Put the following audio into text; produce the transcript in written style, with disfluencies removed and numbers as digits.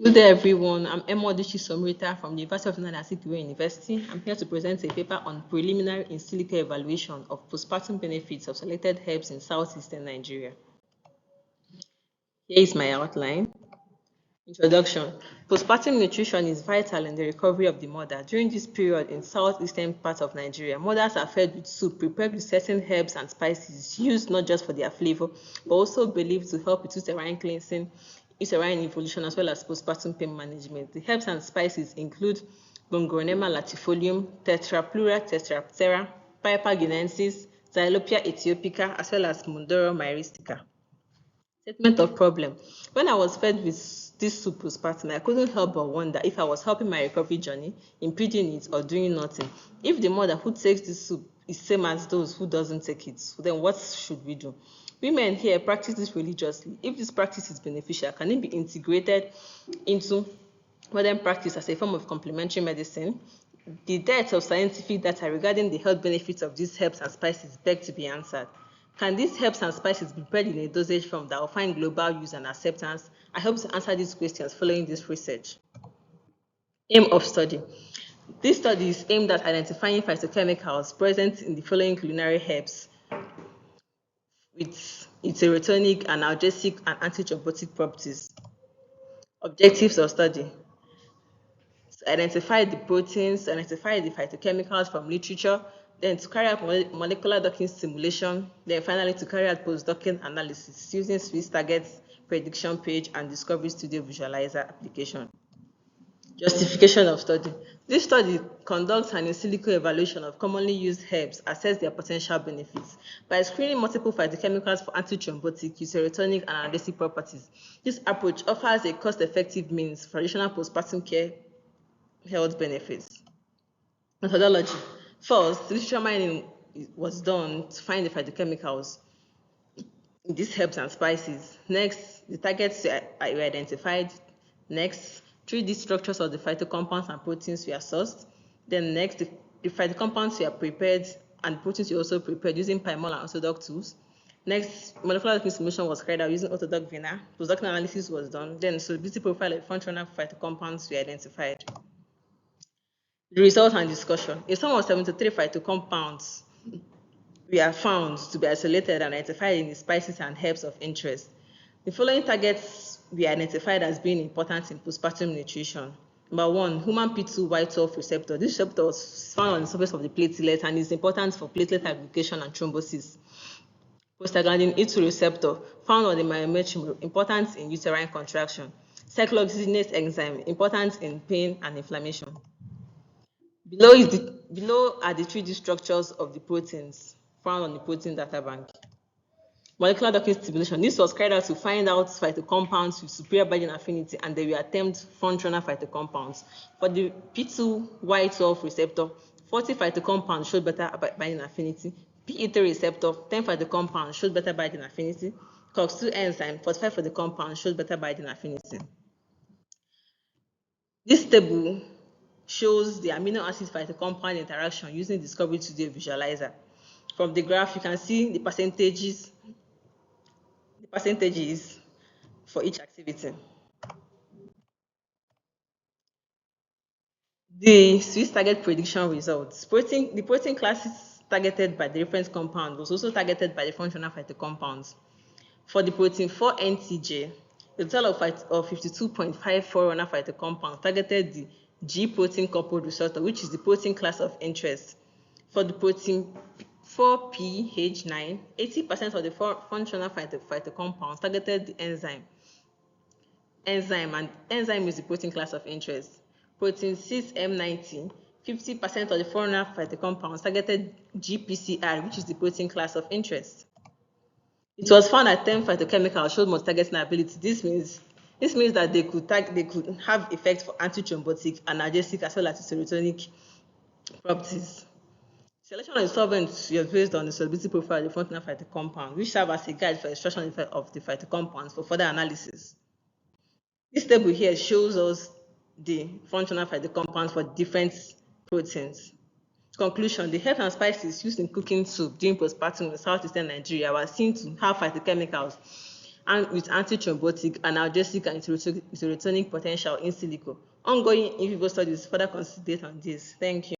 Good day, everyone. I'm Emma Somrita from the University of Nanasikwe University. I'm here to present a paper on preliminary in-silico evaluation of postpartum benefits of selected herbs in Southeastern Nigeria. Here is my outline. Introduction. Postpartum nutrition is vital in the recovery of the mother. During this period in southeastern part of Nigeria, mothers are fed with soup prepared with certain herbs and spices used not just for their flavor, but also believed to help with uterine cleansing, uterine evolution, as well as postpartum pain management. The herbs and spices include Gongronema latifolium, Tetrapleura, tetraptera, Piper guineensis, Xylopia aethiopica, as well as Monodora myristica. Statement of problem. When I was fed with this soup postpartum, I couldn't help but wonder if I was helping my recovery journey, impeding it, or doing nothing. If the mother who takes this soup is same as those who doesn't take it, then what should we do? Women here practice this religiously. If this practice is beneficial, can it be integrated into modern practice as a form of complementary medicine? The dearth of scientific data regarding the health benefits of these herbs and spices beg to be answered. Can these herbs and spices be prepared in a dosage form that will find global use and acceptance? I hope to answer these questions following this research. Aim of study. This study is aimed at identifying phytochemicals present in the following culinary herbs with its serotonin, analgesic, and antithrombotic properties. Objectives of study. To identify the proteins, identify the phytochemicals from literature, then to carry out molecular docking simulation, then finally to carry out post-docking analysis using Swiss target prediction page and Discovery Studio Visualizer application. Justification of study. This study conducts an in-silico evaluation of commonly used herbs, assess their potential benefits. By screening multiple phytochemicals for antithrombotic, serotonin, and analgesic properties, this approach offers a cost-effective means for additional postpartum care health benefits. Methodology. First, literature mining was done to find the phytochemicals in these herbs and spices. Next, the targets were identified. Next, 3D structures of the phytocompounds and proteins were sourced. Then next, the phytocompounds were prepared and proteins were also prepared using PyMol and AutoDock tools. Next, molecular simulation was carried out using Autodock-Vina. Postdocking analysis was done. Then solubility profile of functional phytocompounds were identified. The result and discussion. A sum of 73 phytocompounds were found to be isolated and identified in the spices and herbs of interest. The following targets were identified as being important in postpartum nutrition. Number 1, human P2Y12 receptor. This receptor was found on the surface of the platelet and is important for platelet aggregation and thrombosis. Prostaglandin E2 receptor, found on the myometrium, important in uterine contraction. Cyclooxygenase enzyme, important in pain and inflammation. Below are the 3D structures of the proteins found on the protein data bank. Molecular docking stimulation. This was carried out to find out phytocompounds with superior binding affinity, and they were termed functional phytocompounds. For the P2Y12 receptor, 40 phytocompounds showed better binding affinity. PE3 receptor, 10 phytocompounds showed better binding affinity. COX2 enzyme, 45 phytocompounds showed better binding affinity. This table shows the amino acid phytocompound interaction using Discovery Studio Visualizer. From the graph, you can see the percentages for each activity. The Swiss target prediction results. The protein classes targeted by the reference compound was also targeted by the functional phytocompounds. For the protein 4-NTJ, a total of 52.54 runner phytocompounds targeted the G protein coupled receptor, which is the protein class of interest. For the protein 4PH9, 80% of the functional phytocompounds targeted the enzyme, and enzyme is the protein class of interest. Protein 6M90, 50% of the functional phytocompounds targeted GPCR, which is the protein class of interest. It was found that 10 phytochemicals showed multi-targeting ability. This means that they could have effects for antithrombotic, analgesic, as well as serotonic properties. Selection of the solvents was based on the solubility profile of the functional phytocompound, which serve as a guide for extraction of the phytocompounds for further analysis. This table here shows us the functional phytocompounds for different proteins. Conclusion: the herbs and spices used in cooking soup during postpartum in southeastern Nigeria were seen to have phytochemicals and with antithrombotic, analgesic, and serotonin potential in silico. Ongoing in vivo studies further concentrate on this. Thank you.